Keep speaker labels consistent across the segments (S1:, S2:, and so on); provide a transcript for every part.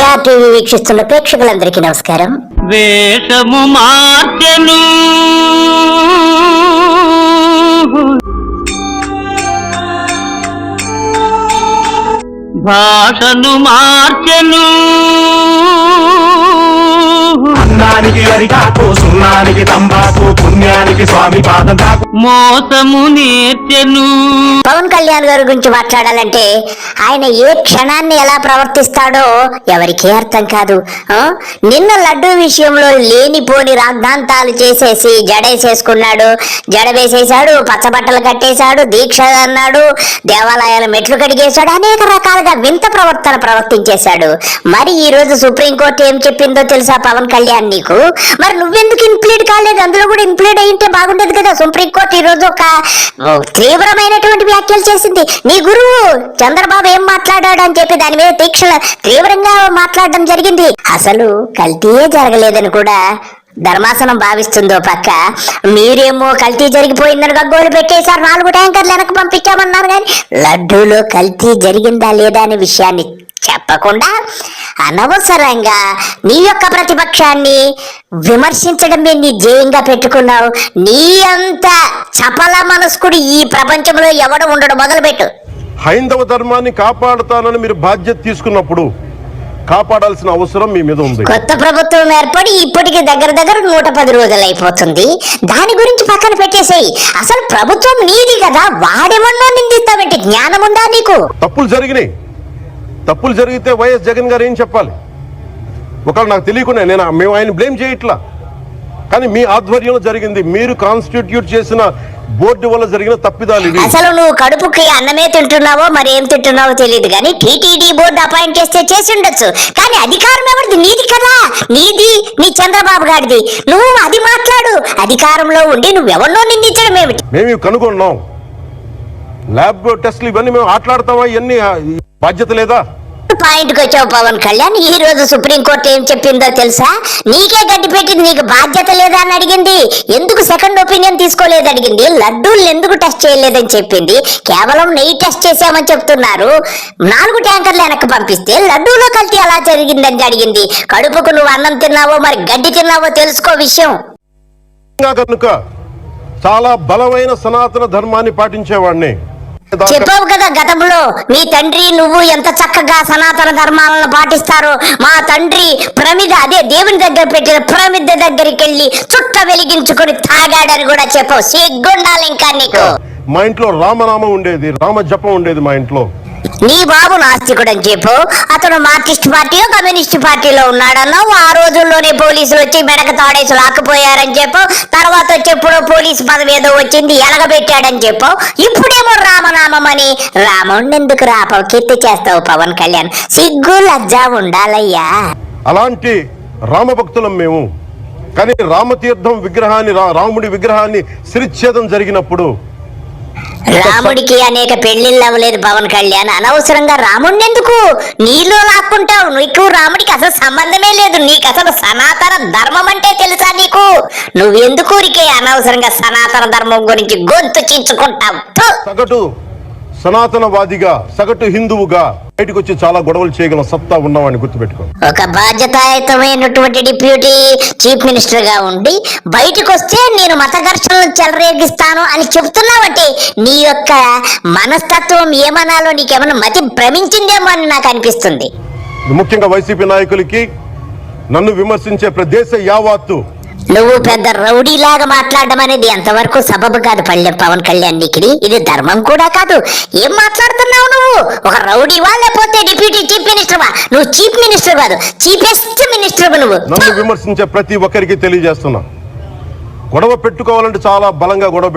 S1: Star TV వీక్షిస్తున్న ప్రేక్షకులందరికీ నమస్కారం.
S2: వేషము మార్చెను భాషను మార్చెను
S3: అన్నానికి అరికాకు సున్నానికి తంబాకు పుణ్యానికి స్వామి పాదం తాకు
S2: మోసము నేర్చెను.
S1: పవన్ కళ్యాణ్ గారి గురించి మాట్లాడాలంటే ఆయన ఏ క్షణాన్ని ఎలా ప్రవర్తిస్తాడో ఎవరికీ అర్థం కాదు. నిన్న లడ్డూ విషయంలో లేనిపోని రాద్ధాంతాలు చేసేసి జడేసేసుకున్నాడు, జడ వేసేశాడు, పచ్చబట్టలు కట్టేశాడు, దీక్ష అన్నాడు, దేవాలయాల మెట్లు కడిగేశాడు, అనేక రకాలుగా వింత ప్రవర్తన ప్రవర్తించేశాడు. మరి ఈ రోజు సుప్రీంకోర్టు ఏం చెప్పిందో తెలుసా పవన్ కళ్యాణ్ నీకు? మరి నువ్వెందుకు ఇంప్లీడ్ కాలేదు? అందులో కూడా ఇంప్లీడ్ అయ్యింటే బాగుండేది కదా. సుప్రీంకోర్టు ఈ రోజు ఒక తీవ్రమైనటువంటి వ్యాఖ్యలు చేసింది. నీ గురువు చంద్రబాబు ఏం మాట్లాడాడు అని చెప్పి దాని మీద తీవ్రంగా మాట్లాడడం జరిగింది. అసలు కల్తీయే జరగలేదని కూడా ధర్మాసనం భావిస్తుందో పక్క, మీరేమో కల్తీ జరిగిపోయిందని గగ్గోలు పెట్టేశారు, 4 ట్యాంకర్లు వెనక్కి పంపించామన్నారు. కానీ లడ్డూలో కల్తీ జరిగిందా లేదా అనే విషయాన్ని చెప్పకుండా అనవసరంగా నీ యొక్క ప్రతిపక్షాన్ని విమర్శించడమే నీ ధ్యేయంగా పెట్టుకున్నావు. నీ అంత చపల మనస్కుడు ఈ ప్రపంచంలో ఎవడు ఉండడం మొదలుపెట్టు.
S4: హైందవ ధర్మాన్ని కాపాడుతానని మీరు బాధ్యత తీసుకున్నప్పుడు కాపాడాల్సిన అవసరం మీ మీద ఉంది.
S1: కొత్త ప్రభుత్వం ఏర్పడి ఇప్పటికి దగ్గర 110 రోజులు అయిపోతుంది. దాని గురించి పక్కన పెట్టేసేయి. అసలు ప్రభుత్వం నీది కదా, వాడేమన్నా నిందిస్తావంటే జ్ఞానం ఉందా నీకు?
S4: తప్పులు జరిగితే వైఎస్ జగన్ గారు ఏం చెప్పాలి? ఒకవేళ నాకు తెలియకుండా మేము ఆయన బ్లేమ్ చేయట్లా, కానీ మీ ఆధ్వర్యంలో జరిగింది, మీరు కాన్స్టిట్యూట్ చేసిన బోర్డు వల్ల జరిగిన తప్పిదాలు.
S1: అసలు నువ్వు కడుపుకి అన్నమే తింటున్నావో మరి ఏం తింటున్నావో తెలియదు, కానీ టీటీడీ బోర్డు అపాయింట్ చేస్తే చేసి ఉండొచ్చు. కానీ అధికారం ఎవరిది? నీది కదా. నీది నీ చంద్రబాబు గారిది. నువ్వు అది మాట్లాడు. అధికారంలో ఉండి నువ్వెవరినో నిందించడం ఏమిటి?
S4: మేము కనుగొన్నాం, ల్యాబ్ టెస్ట్లు ఇవన్నీ మేము ఆటలాడతామా? ఇవన్నీ బాధ్యత లేదా?
S1: పాయింట్కి వచ్చావు పవన్ కళ్యాణ్. ఈ రోజు సుప్రీంకోర్టు ఏం చెప్పిందో తెలుసా? నీకే గడ్డి పెట్టింది, నీకు బాధ్యత లేదా అని అడిగింది. ఎందుకు సెకండ్ ఒపీనియన్ తీసుకోలేదు అడిగింది. లడ్డూలు ఎందుకు టెస్ట్ చేయలేదని చెప్పింది. కేవలం నెయ్యి టెస్ట్ చేసామని చెప్తున్నారు. 4 ట్యాంకర్లు వెనక్కి పంపిస్తే లడ్డూలో కల్తీ అలా జరిగిందని అడిగింది. కడుపుకు నువ్వు అన్నం తిన్నావో మరి గడ్డి తిన్నావో తెలుసుకో విషయం.
S4: కనుక చాలా బలమైన సనాతన ధర్మాన్ని పాటించేవాడిని.
S1: చెప్పావు కదా గతంలో, మీ తండ్రి నువ్వు ఎంత చక్కగా సనాతన ధర్మాలను పాటిస్తారో. మా తండ్రి ప్రమిద, అదే దేవుని దగ్గర పెట్టిన ప్రమిద దగ్గరికి వెళ్ళి చుట్ట వెలిగించుకొని తాగాడని కూడా చెప్పావు. సిగ్గుండాలి ఇంకా నీకు.
S4: మా ఇంట్లో రామనామం ఉండేది, రామ జపం ఉండేది మా ఇంట్లో.
S1: నీ బాబు నాస్తికుడు అని చెప్పు. అతను మార్క్సిస్ట్ పార్టీలో కమ్యూనిస్ట్ పార్టీలో ఉన్నాడన్నావు. ఆ రోజుల్లోనే పోలీసులు వచ్చి మెడక తాడేసి లాక్కుపోయారని చెప్పు. తర్వాత వచ్చి ఎప్పుడో పోలీసు పదవి ఏదో వచ్చింది ఎలగబెట్టాడని చెప్పు. ఇప్పుడేమో రామనామం అని. రాముడిని ఎందుకు రాపవు కీర్తి చేస్తావు పవన్ కళ్యాణ్? సిగ్గు లజ్జా ఉండాలయ్యా.
S4: అలాంటి రామభక్తులం మేము. కానీ రామతీర్థం విగ్రహాన్ని, రాముడి విగ్రహాన్ని శిరచ్ఛేదం జరిగినప్పుడు
S1: రాముడికి అనేక పెళ్లిళ్ళు అవ్వలేదు పవన్ కళ్యాణ్. అనవసరంగా రాముడిని ఎందుకు నీలో లాక్కుంటావు? నీకు రాముడికి అసలు సంబంధమే లేదు. నీకు అసలు సనాతన ధర్మం అంటే తెలుసా నీకు? నువ్వెందుకు ఊరికే అనవసరంగా సనాతన ధర్మం గురించి గొంతు చించుకుంటావు?
S4: సగటు సనాతనవాదిగా, సగటు హిందువుగా బయటకు వచ్చి చాలా గొడవలు చేయగల సత్తా ఉన్నవాడిని గుర్తుపెట్టుకో.
S1: ఒక బాధ్యతాయుతమైనటువంటి డిప్యూటీ చీఫ్ మినిస్టర్ గా ఉండి బయటకు వస్తే నేను మత ఘర్షణలు చెలరేగిస్తాను అని చెప్తున్నావంటే నీ యొక్క మనస్తత్వం ఏమనాలో నీకేమన్నా మతి భ్రమించిందేమో అని నాకు అనిపిస్తుంది.
S4: ముఖ్యంగా వైసీపీ నాయకులకి, నన్ను విమర్శించే ప్రదేశ యావత్తు
S1: నువ్వు పెద్ద రౌడీలాగా మాట్లాడడం అనేది ఎంతవరకు సబబు కాదు పవన్ కళ్యాణ్. నీకిది ఇది ధర్మం కూడా కాదు. ఏం మాట్లాడుతున్నావు నువ్వు? ఒక రౌడీవా లేకపోతే డిప్యూటీ చీఫ్ మినిస్టర్ వా? నువ్వు చీఫ్ మినిస్టర్ కాదు, చీఫెస్ట్ మినిస్టర్ నువ్వు.
S4: నన్ను విమర్శించే ప్రతి ఒక్కరికి తెలియజేస్తున్నా, గొడవ పెట్టుకోవాలంటే చాలా బలంగా గొడవ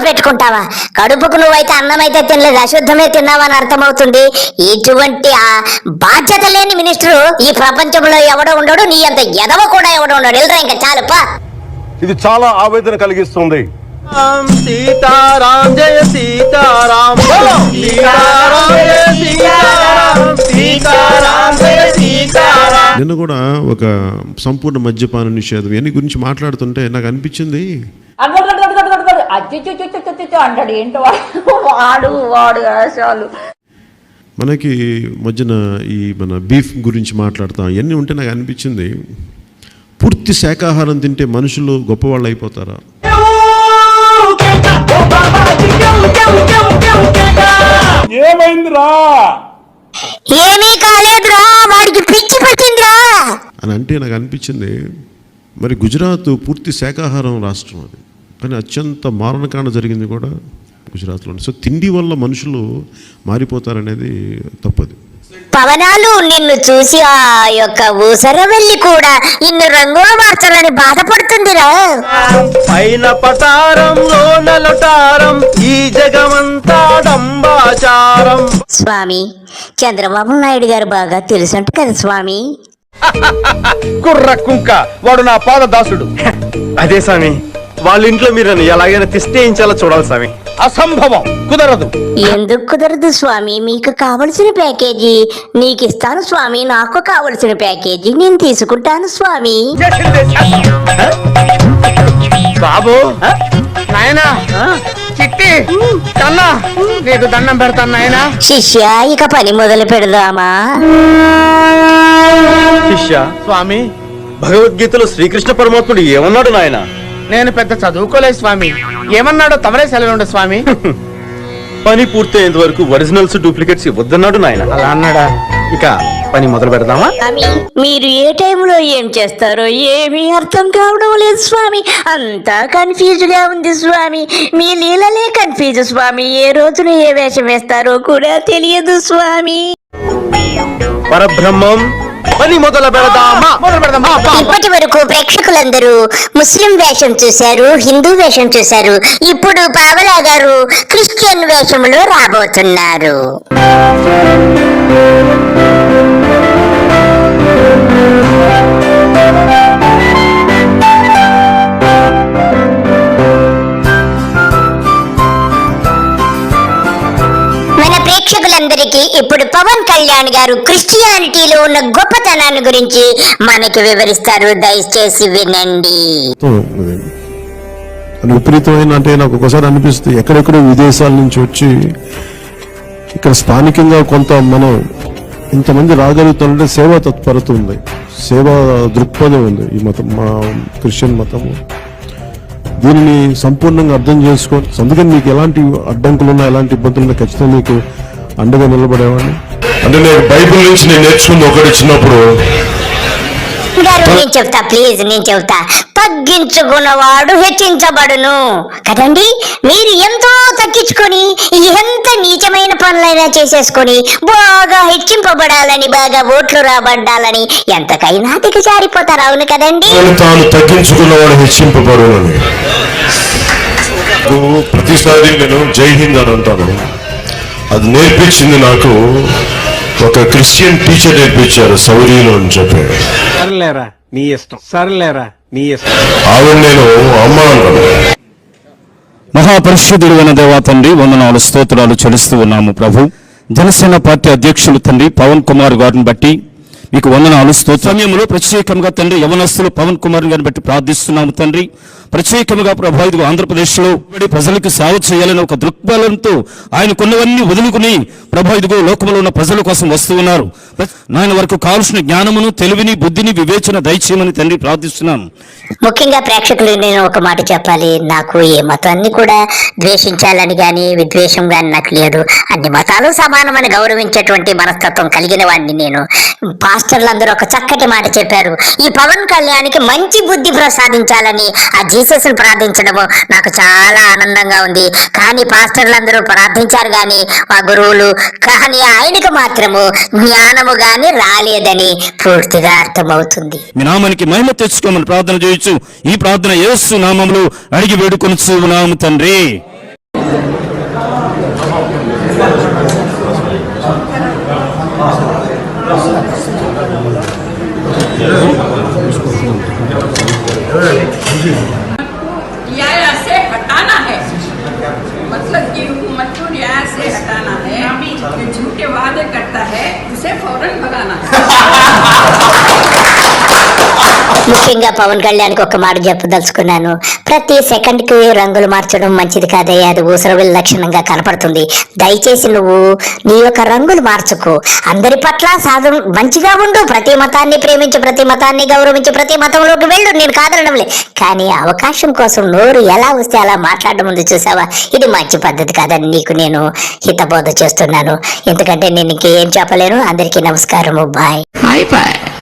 S1: పెట్టుకుంటావా? కడుపుకు నువ్వైతే అన్నం అయితే తినలేదు, అశుద్ధమే తిన్నావని అర్థమవుతుంది. ఇటువంటి ఆ బాధ్యత లేని మినిస్టర్ ఈ ప్రపంచంలో ఎవడో ఉండడు. నీ అంత ఎదవ కూడా ఎవడో ఉండడు. వెళ్ళరా ఇంకా చాలు పా.
S4: ఇది చాలా ఆవేదన కలిగిస్తుంది.
S3: సీతారాం జయ సీతారాం, సీతారాం జయ సీతారాం, సీతారాం జయ సీతారాం.
S5: నిన్న కూడా ఒక సంపూర్ణ మద్యపాన నిషేధం ఇవన్నీ గురించి మాట్లాడుతుంటే నాకు అనిపించింది,
S6: అంటాడు ఏంటో వాడు వాడు అసలు
S5: మనకి మధ్యన ఈ మన బీఫ్ గురించి మాట్లాడతాం, ఇవన్నీ ఉంటే నాకు అనిపించింది, పూర్తి శాకాహారం తింటే మనుషులు గొప్పవాళ్ళు అయిపోతారా?
S3: ఏమైందిరా?
S1: ఏమీ కాలేదురా, వాడికి పిచ్చి పట్టిందిరా
S5: అని అంటే నాకు అనిపించింది, మరి గుజరాత్ పూర్తి శాకాహారం రాష్ట్రం అది, కానీ అత్యంత మారణకాండ జరిగింది కూడా గుజరాత్లోనే. సో తిండి వల్ల మనుషులు మారిపోతారనేది తప్పదు.
S1: పవనాలు నిన్ను చూసి ఆ యొక్క ఊసరవెల్లి కూడా ఇన్ని రంగులు మార్చాలని బాధపడుతుందిరా.
S3: పైన పటారంలో నలటారం, ఈ జగమంతా డంబాచారం.
S1: స్వామి, చంద్రబాబు నాయుడు గారు బాగా తెలుసంట కదా స్వామి.
S3: కుర్ర కుంక, వాడు నా పాద దాసుడు. అదే స్వామి, వాళ్ళ ఇంట్లో మీరు నన్ను ఎలాగైనా తిష్టేయించాలో చూడాలి స్వామి. అసంభవం, కుదరదు.
S1: ఎందుకు కుదరదు స్వామి? మీకు కావలసిన ప్యాకేజీ నీకు ఇస్తాను స్వామి, నాకు కావలసిన ప్యాకేజీ నేను తీసుకుంటాను స్వామి.
S3: బాబు, నాయనా, చిట్టి, కన్నా, నీకు దండం పెడతాను నాయనా.
S1: శిష్య, ఇక పని మొదలు పెడదామా?
S3: శిష్య, స్వామి, భగవద్గీతలో శ్రీకృష్ణ పరమాత్ముడు ఏమన్నాడు నాయనా? నేను పెద్ద చదువుకోలేదు స్వామి, ఏమన్నాడో తమరే సెలవుండు స్వామి. పని పూర్తయ్యేంత వరకు ఒరిజినల్స్ డూప్లికేట్స్ ఇవ్వద్దన్నాడు నాయన. అలా అన్నాడా? ఇక పని మొదలు పెడదామా?
S1: స్వామి, మీరు ఏ టైంలో ఏం చేస్తారో ఏమీ అర్థం కావడం లేదు స్వామి, అంతా కన్ఫ్యూజ్ గా ఉంది స్వామి. మీ లీలలే కన్ఫ్యూజ్ స్వామి, ఏ రోజున ఏ వేషం వేస్తారో కూడా తెలియదు స్వామి.
S3: పరబ్రహ్మం, పని మొదలు పెడదామా?
S1: ఇప్పటి వరకు ప్రేక్షకులందరూ ముస్లిం వేషం చూశారు, హిందూ వేషం చూశారు. ఇప్పుడు పావలా గారు క్రిస్టియన్ వేషంలో రాబోతున్నారు. మన ప్రేక్షకులందరికీ ఇప్పుడు పవన్ కళ్యాణ్ గారు క్రిస్టియానిటీలో ఉన్న గొప్పతనాన్ని గురించి మనకి వివరిస్తారు. దయచేసి వినండి.
S5: విపరీతమైన అంటే నాకు ఒకసారి అనిపిస్తుంది, ఎక్కడెక్కడో విదేశాల నుంచి వచ్చి ఇక్కడ స్థానికంగా కొంత మనం ఇంతమంది రాగలుగుతామంటే సేవా తత్పరత ఉంది, సేవా దృక్పథం ఉంది ఈ మతం, మా క్రిస్టియన్ మతము. దీనిని సంపూర్ణంగా అర్థం చేసుకోండి. అందుకని మీకు ఎలాంటి అడ్డంకులున్నా, ఎలాంటి ఇబ్బందులున్నా ఖచ్చితంగా మీకు అండగా నిలబడేవాడిని.
S6: అంటే నేను బైబిల్ నుంచి నేను నేర్చుకుంది ఒకటి చిన్నప్పుడు.
S1: నేను చెప్తా, ప్లీజ్ నేను చెప్తా. తగ్గించుకున్నవాడు హెచ్చించబడును కదండి. మీరు ఎంతో తగ్గించుకొని ఎంత నీచమైన పనులైనా చేసేసుకొని బాగా హెచ్చింపబడాలని, బాగా ఓట్లు రాబడ్డాలని ఎంతకైనా దిగజారిపోతారు. అవును కదండి.
S6: తాను తగ్గించుకున్నవాడు హెచ్చింపబడునని ప్రతిసారి నేను జై హింద్ అని అంటాను. అది నేర్పించింది నాకు ఒక క్రిస్టియన్ టీచర్ నేర్పించారు, సౌరీలో అని చెప్పి.
S3: సర్లేరా నీ ఇష్టం, సర్లేరా నీ ఇష్టం.
S6: ఆవిడ నేను అమ్మ అంటాను.
S7: మహాపరిశుద్ధుడు అయిన దేవా తండ్రి, వందనాలు స్తోత్రాలు చెల్లిస్తూ ఉన్నాము ప్రభు. జనసేన పార్టీ అధ్యక్షులు తండ్రి పవన్ కుమార్ గారిని బట్టి మీకు వందనాలు. సమయంలో ప్రత్యేకంగా తండ్రి యవనస్తులు పవన్ కుమార్ గారిని బట్టి ప్రార్థిస్తున్నాము తండ్రి. ప్రత్యేకంగా ప్రభు ఇదిగో ఆంధ్రప్రదేశ్లో ప్రజలకు సేవ చేయాలని ఒక దృక్బలంతో ఆయన కొన్నవన్నీ వదులుకుని ప్రభు ఇదిగో లోకంలో ఉన్న ప్రజల కోసం వస్తూ ఉన్నారు. నాయన వరకు కావాల్సిన జ్ఞానమును, తెలివిని, బుద్ధిని, వివేచన దయచేయమని తండ్రి ప్రార్థిస్తున్నాను.
S1: ముఖ్యంగా ప్రేక్షకులు నేను ఒక మాట చెప్పాలి. నాకు ఏ మతాన్ని కూడా ద్వేషించాలని గాని విద్వేషం గాని నాకు లేదు. అన్ని మతాలు సమానమని గౌరవించేటువంటి మనస్తత్వం కలిగిన వాడిని నేను. పాస్టర్లందరూ ఒక చక్కటి మాట చెప్పారు, ఈ పవన్ కళ్యాణ్కి మంచి బుద్ధి ప్రసాదించాలని ఆ జీసస్ ని ప్రార్థించడము నాకు చాలా ఆనందంగా ఉంది. కానీ పాస్టర్లందరూ ప్రార్థించారు గాని ఆ గురువులు, కానీ ఆయనకు మాత్రము జ్ఞానము గాని రాలేదని పూర్తిగా అర్థమవుతుంది.
S7: మీ నామానికి మహిమ తెచ్చుకోమని ప్రార్థన చేయొచ్చు. ఈ ప్రార్థన యేసు నామములో అడిగి వేడుకొనుచు ఉన్నాము తండ్రి.
S8: रियाया से हटाना है, मतलब कि हुकूमत को रियाया से हटाना है। जो झूठे वादे करता है उसे फौरन भगाना है।
S1: ముఖ్యంగా పవన్ కళ్యాణ్కి ఒక మాట చెప్పదలుచుకున్నాను. ప్రతి సెకండ్ కి రంగులు మార్చడం మంచిది కాదయ్యా, అది ఊసరవిల్లి లక్షణంగా కనపడుతుంది. దయచేసి నువ్వు నీ యొక్క రంగులు మార్చుకో. అందరి పట్ల మంచిగా ఉండు, ప్రతి మతాన్ని ప్రేమించు, ప్రతి మతాన్ని గౌరవించు, ప్రతి మతంలోకి వెళ్ళు, నేను కాదనడంలే. కానీ అవకాశం కోసం నోరు ఎలా వస్తే అలా మాట్లాడడం ఉంది చూసావా, ఇది మంచి పద్ధతి కాదని నీకు నేను హితబోధ చేస్తున్నాను. ఎందుకంటే నేను ఇంకేం చెప్పలేను. అందరికీ నమస్కారము, బాయ్.